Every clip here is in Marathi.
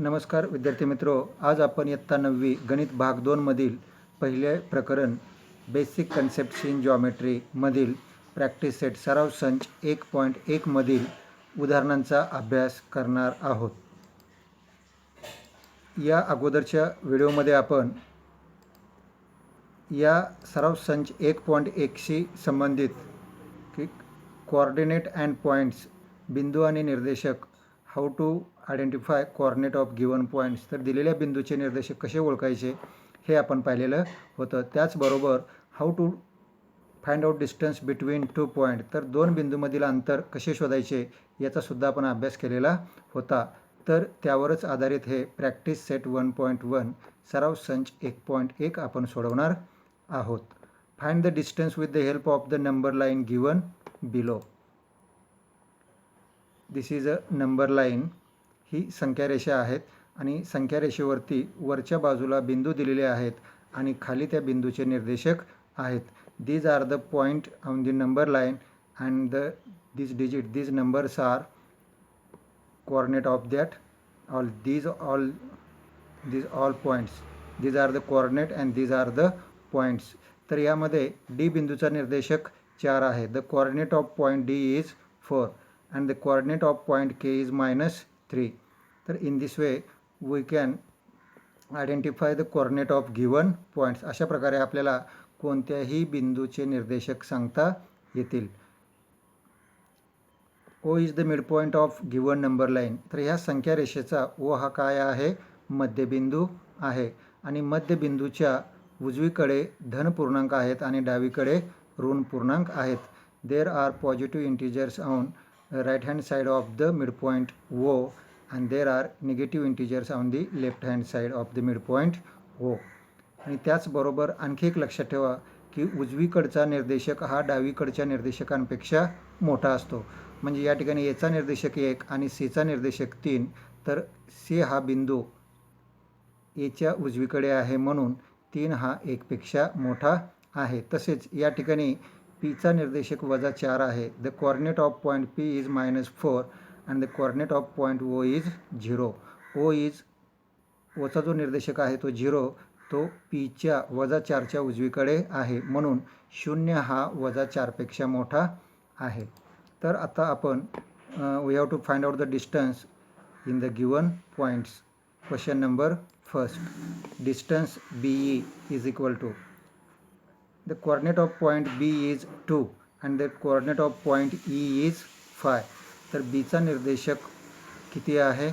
नमस्कार विद्यार्थी मित्रो, आज आपण इयत्ता 9वी गणित भाग 2 मधील पहिले प्रकरण बेसिक कन्सेप्ट्स इन जॉमेट्री मधील प्रॅक्टिस सेट सराव संच 1.1 मधील उदाहरणांचा अभ्यास करणार आहोत। या अगोदरच्या व्हिडिओमध्ये आपण या सराव संच 1.1 शी संबंधित कोऑर्डिनेट अँड पॉइंट्स बिंदू आणि निर्देशक how to identify coordinate of given points तर दिलेल्या बिंदूचे निर्देशक कसे ओळखायचे हे आपण पाहिलेलं होतं। त्याचबरोबर how to find out distance between two point तर दोन बिंदूमधील अंतर कसे शोधायचे याचा सुद्धा आपण अभ्यास केलेला होता। तर त्यावरच आधारित हे प्रॅक्टिस सेट 1.1 सराव संच 1.1 आपण सोडवणार आहोत। Find the distance with the help of the number line given below. This is a number line, ही संख्या रेषा आहेत आणि संख्या रेषेवरती वरच्या बाजूला बिंदू दिलेले आहेत आणि खाली त्या बिंदूचे निर्देशक आहेत। These are the point on the number line and these digit these numbers are coordinate of that these all points, these are the coordinate and these are the points। तर यामध्ये डी बिंदूचा निर्देशक 4 आहे। The coordinate of point D is 4 and the coordinate of point k is -3। तर in this way we can identify the coordinate of given points। अशा प्रकारे आपल्याला कोणत्याही बिंदूचे निर्देशक सांगता येतील। O is the midpoint of given number line। तर ह्या संख्या रेषेचा O हा काय आहे, मध्यबिंदू आहे आणि मध्यबिंदूच्या उजवीकडे धन पूर्णांक आहेत आणि डावीकडे ऋण पूर्णांक आहेत। There are positive integers on right hand side of the midpoint O and there are negative integers on the left hand side of the midpoint O। आणि त्याचबरोबर आणखी एक लक्षात ठेवा की उजवीकडचा निर्देशक हा डावीकडच्या निर्देशकांपेक्षा मोठा असतो। म्हणजे या ठिकाणी A चा निर्देशक 1 आणि C चा निर्देशक 3, तर C हा बिंदू A च्या उजवीकडे आहे म्हणून 3 हा 1 पेक्षा मोठा आहे। तसेच या ठिकाणी P चा निर्देशक -4 आहे। The coordinate of point P is -4 and the coordinate of point O is 0। O चा जो निर्देशक आहे तो 0, तो P च्या -4 च्या उजवीकडे आहे म्हणून 0 हा -4 पेक्षा मोठा आहे। तर आता आपण we have to find out the distance in the given points. Question number first, distance BE is equal to the coordinate of point B is 2 and the coordinate of point E is 5। तर B चा निर्देशक किती आहे,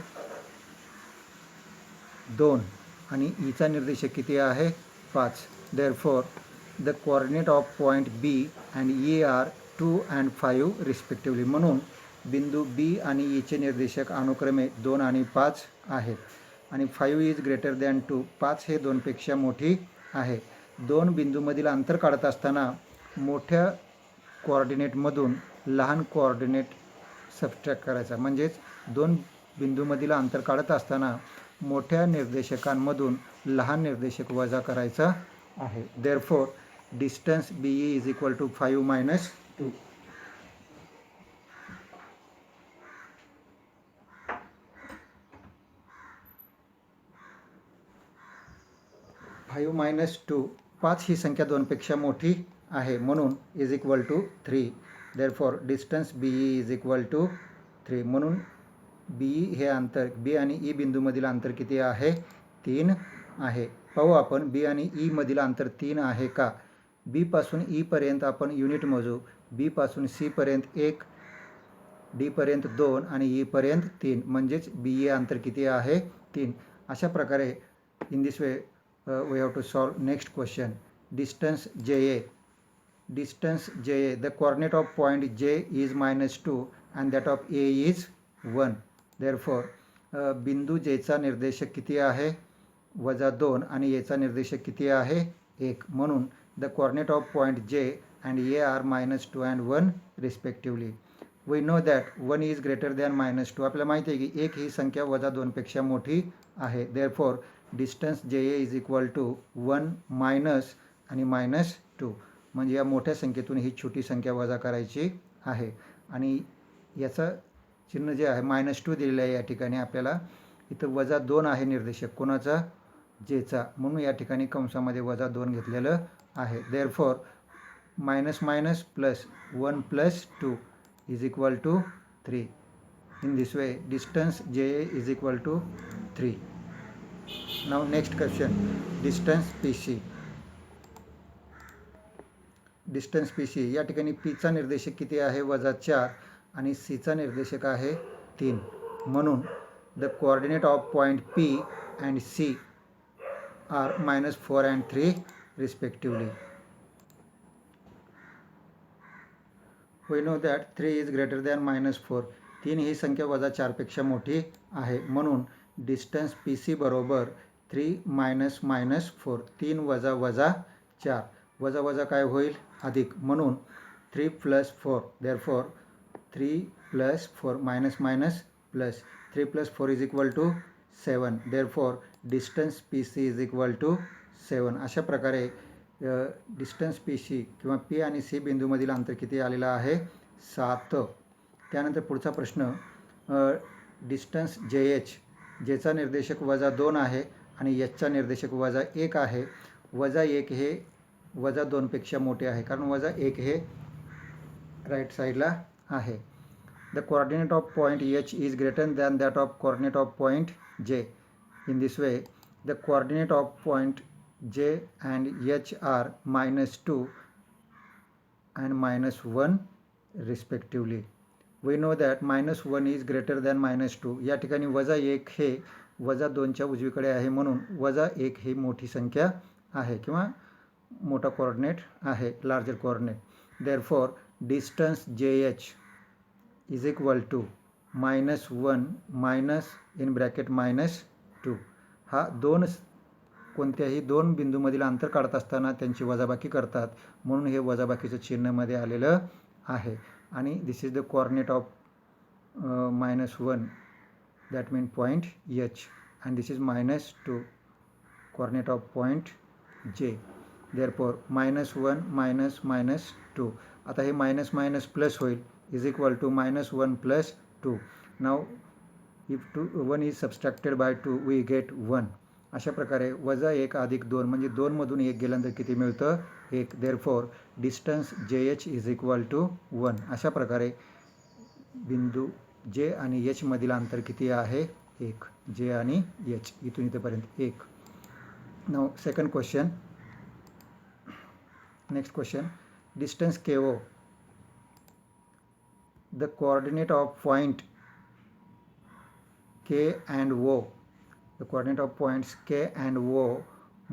2 आणि E चा निर्देशक किती आहे, 5। therefore the coordinate of point B and E are 2 and 5 respectively। म्हणून बिंदू B आणि E चे निर्देशक अनुक्रमे 2 आणि 5 आहेत आणि 5 is greater than 2, 5 हे 2 पेक्षा मोठी आहे। दोन बिंदूमधील अंतर काढत असताना मोठ्या कोऑर्डिनेटमधून लहान कोऑर्डिनेट सबट्रॅक्ट करायचा। म्हणजेच दोन बिंदूमधील अंतर काढत असताना मोठ्या निर्देशकांमधून लहान निर्देशक वजा करायचा आहे। Therefore distance BE is equal to 5 - 2। 5 - 2, 5 ही संख्या 2 पेक्षा मोठी आहे म्हणून is equal to 3। Therefore distance BE is equal to 3। म्हणून BE हे अंतर B आणि E बिंदूमधील अंतर किती आहे, 3 आहे। पाहू आपण B आणि E मधील अंतर 3 आहे का। B पासून E पर्यंत आपण युनिट मोजू। B पासून C पर्यंत 1, D पर्यंत 2 आणि E पर्यंत 3, म्हणजेच BE अंतर किती आहे, 3। अशा प्रकारे in this way we have to solve next question। distance JA, distance JA, the coordinate of point J is -2 and that of A is 1। therefore बिंदू J चा निर्देशक किती आहे, -2 आणि A चा निर्देशक किती आहे, 1। म्हणून the coordinate of point J and A are -2 and 1 respectively। we know that 1 is greater than -2। आपल्याला माहिती आहे की 1 ही संख्या -2 पेक्षा मोठी आहे। therefore distance JA is equal to 1 minus आणि -2, म्हणजे या मोठ्या संख्येतून ही छोटी संख्या वजा करायची आहे आणि याचं चिन्ह जे आहे -2 दिलेलं आहे या ठिकाणी आपल्याला। इथं -2 आहे निर्देशक कोणाचा, जेचा, म्हणून या ठिकाणी कंसामध्ये -2 घेतलेलं आहे. Therefore minus minus plus 1 + 2 = 3. In this way distance JA = 3. Now next question, distance PC. Distance PC या ठिकाणी P चा निर्देशक किती आहे, -4 आणि C चा निर्देशक आहे 3. म्हणून the coordinate of point P and C are -4 and 3 respectively. We know that 3 is greater than -4. 3 ही संख्या -4 पेक्षा मोठी आहे, म्हणून डिस्टन्स PC बरोबर 3 - -4, 3 - 4, वजा काय होईल, अधिक, म्हणून 3 + 4. देअरफॉर 3 + 4 -+ 3 + 4 = 7. Therefore distance PC = 7. अशा प्रकारे डिस्टन्स PC किंवा P आणि C बिंदूमधील अंतर किती आलेलं आहे, 7. त्यानंतर पुढचा प्रश्न, डिस्टन्स JH, जेचा निर्देशक -2 आहे आणि Hचा निर्देशक -1 आहे. -1 हे -2 पेक्षा मोठे आहे, कारण -1 हे राईट साईडला आहे. The coordinate of point H is greater than that of coordinate of point J. In this way the coordinate of point J and H are -2 and -1 respectively. We know that -1 is greater than -2. या ठिकाणी -1 हे -2च्या उजवीकडे आहे, म्हणून -1 ही मोठी संख्या आहे किंवा मोठा कोऑर्डिनेट आहे, larger coordinate. Therefore distance JH is equal to -1 -(-2). हा कोणत्याही दोन बिंदूमधील अंतर काढत असताना त्यांची वजाबाकी करतात, म्हणून हे वजाबाकीचं चिन्हामध्ये आलेलं आहे. आणि this is the coordinate of -1, that mean point H, and this is -2, coordinate of point J. Therefore -1 -2. आता हे मायनस प्लस होईल, = -1 + 2. Now if 1 is subtracted by 2 we get 1. अशा प्रकारे -1 + 2 म्हणजे 2 मधून 1 गेल्यानंतर किती मिळतं, 1. Therefore distance JH = 1. अशा प्रकारे बिंदू J आणि H मधील अंतर किती आहे, 1. J आणि H इथून इथेपर्यंत 1. Now second question. Next question, distance KO. The coordinate of point K and O. The coordinate of points K and O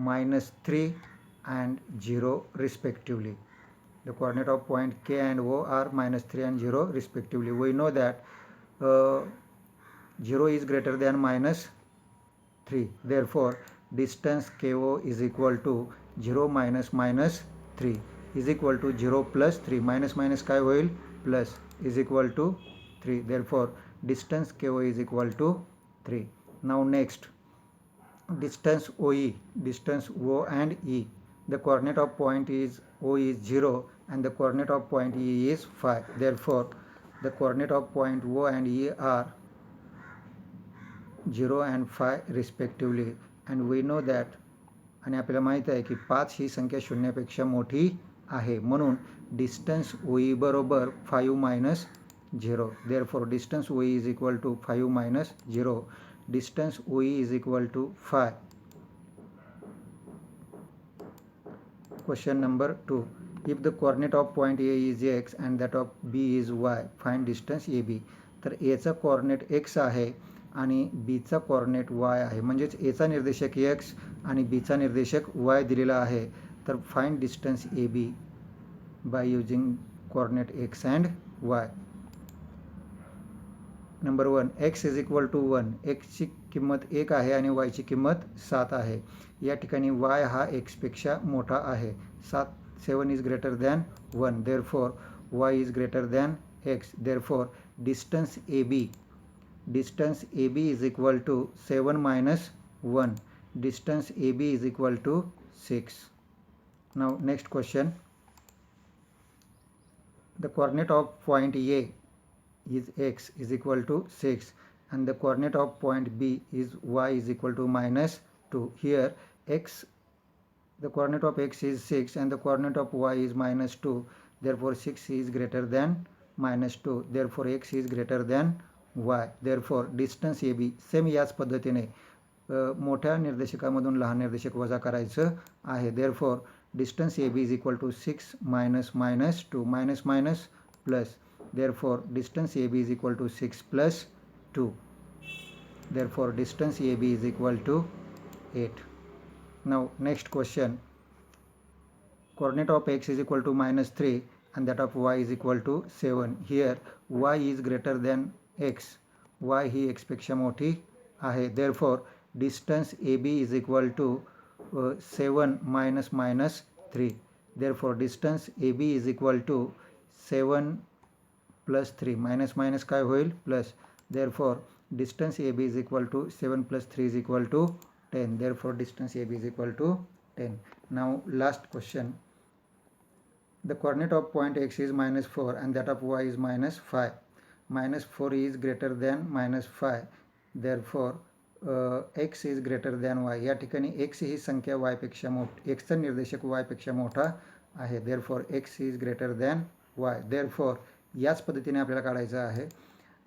-3 and 0 respectively. The coordinate of point K and O are -3 and 0 respectively. We know that 0 is greater than -3. Therefore, distance KO is equal to 0 - -3 is equal to 0 + 3. Minus काय होईल, plus, is equal to 3. Therefore, distance KO is equal to 3. Now next, distance OE, distance O and E. The coordinate of point is O is 0 and the coordinate of point E is 5. Therefore, the coordinate of point O and E are 0 and 5 respectively. And we know that, आणि आपल्याला माहित आहे की 5 ही संख्या शून्यापेक्षा मोठी आहे, म्हणून डिस्टन्स OE बरोबर 5 - 0. Therefore, distance OE is equal to 5 - 0. Distance OE is equal to 5. Question number 2. If the coordinate of point A is X and that of B is Y, find distance AB. तर A चा कोऑर्डिनेट X आहे आणि B चा कोऑर्डिनेट Y आहे, म्हणजेच A चा निर्देशक X आणि B चा निर्देशक Y दिलेला आहे. तर find distance AB by using coordinate X and Y. Number 1, X is equal to 1. X ची किंमत 1 आहे आणि Y ची किंमत 7 आहे. या ठिकाणी Y हा X पेक्षा मोठा आहे. 7 is greater than 1. Therefore, Y is greater than X. Therefore, distance AB is equal to 7 - 1. Distance AB is equal to 6. Now next question. The coordinate of point A is X is equal to 6 and the coordinate of point B is y is equal to -2. Here x, the coordinate of x is 6 and the coordinate of y is -2. Therefore 6 is greater than -2. Therefore x is greater than y. Therefore distance AB same याच पद्धतीने मोठ्या निर्देशकामधून लहान निर्देशक वजा करायचं आहे. Therefore distance AB is equal to 6 minus -2 minus plus. Therefore distance AB is equal to 6 plus 2. Therefore distance AB is equal to 8. Now next question. Coordinate of x is equal to -3 and that of y is equal to 7. Here y is greater than x. y he x पेक्षा मोठी आहे. Therefore distance AB is equal to 7 minus -3. Therefore distance AB is equal to 7 plus 3. minus काय होईल plus. Therefore distance AB is equal to 7 plus 3 is equal to 10. Therefore distance AB is equal to 10. Now last question. The coordinate of point x is -4 and that of y is -5. -4 is greater than -5. Therefore x is greater than y. या ठिकाणी x ही संख्या y पेक्षा मोठी, x चा निर्देशक y पेक्षा मोठा आहे. Therefore x is greater than y. Therefore याच पद्धतीने आपल्याला काढायचं आहे.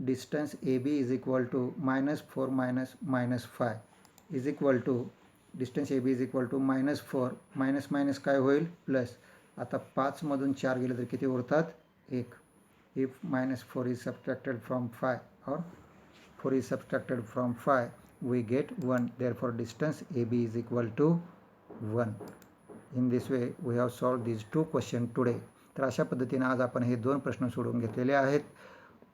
Distance AB is equal to -4 minus -5 is equal to distance AB is equal to -4 minus काय होईल प्लस. आता 5 मधून 4 गेले तर किती उरतात 1. If -4 is subtracted from 5 or 4 is subtracted from 5, we get 1. Therefore distance AB is equal to 1. In this way we have solved these two questions today. तर अशा पद्धतीने आज आपण हे दोन प्रश्न सोडवून घेतलेले आहेत.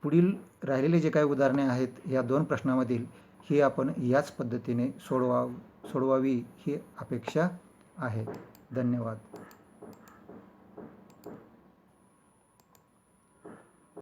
पुढील राहिलेले जे काही उदाहरणे आहेत या दोन प्रश्नांमधील ही आपण याच पद्धतीने सोडवावी ही अपेक्षा आहे. धन्यवाद.